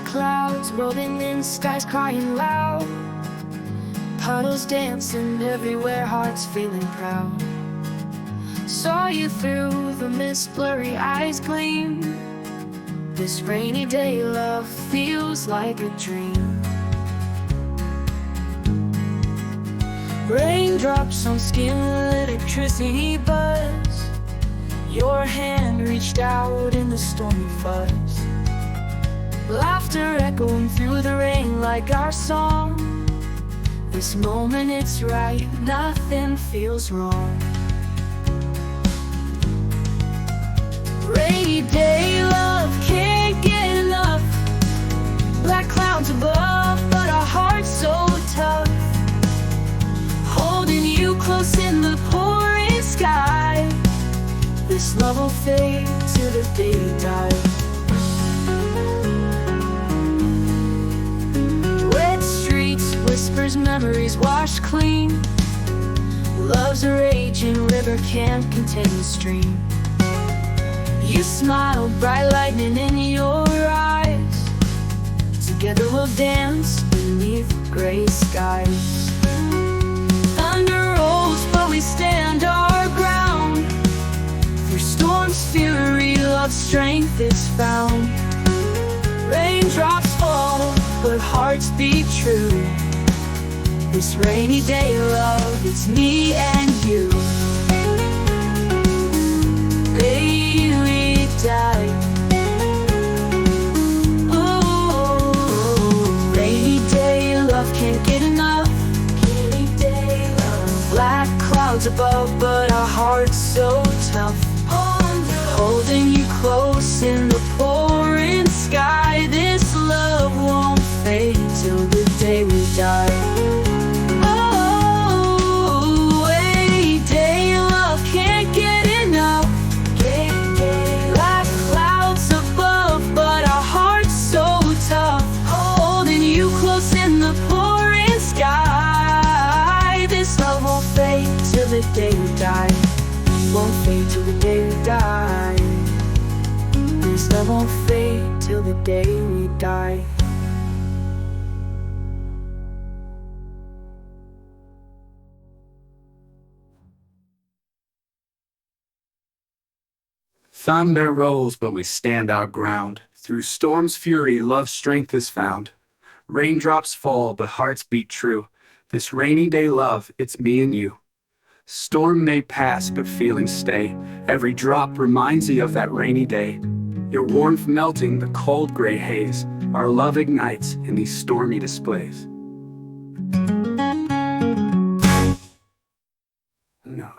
clouds rolling in, skies crying loud, puddles dancing everywhere, hearts feeling proud. Saw you through the mist, blurry eyes gleam. This rainy day, love feels like a dream. Raindrops on skin, electricity buzz. Your hand reached out in the stormy fuzz. Laughter echoing through the rain like our song. This moment it's right, nothing feels wrong. Rainy day love can't get enough. Black clouds above, but our hearts so tough. Holding you close in the pouring sky. This love will fade till the day we die. Wet streets, whispers, memories wash clean. Love's a raging river, can't contain the stream. You smile, bright lightning in your eyes. Together we'll dance beneath gray skies. Thunder rolls, but we stand our ground. Through storm's fury, love's strength is found. Raindrops fall, but hearts beat true. This rainy day, love, it's me and you. Baby, die. Oh, rainy day, love can't get enough. Rainy day, love. Black clouds above, but our hearts so tough. Holding you close in the pouring sky. This love won't fade till the day we die. Oh, rainy day, love can't get enough. Black clouds above, but our hearts so tough. Holding you close in the pouring sky. This love won't fade till the day we die. Won't fade till the day we die. This love won't fade till the day we die. Thunder rolls, but we stand our ground. Through storm's fury, love's strength is found. Raindrops fall, but hearts beat true. This rainy day, love, it's me and you. Storm may pass, but feelings stay. Every drop reminds you of that rainy day. Your warmth melting the cold gray haze. Our love ignites in these stormy displays. No.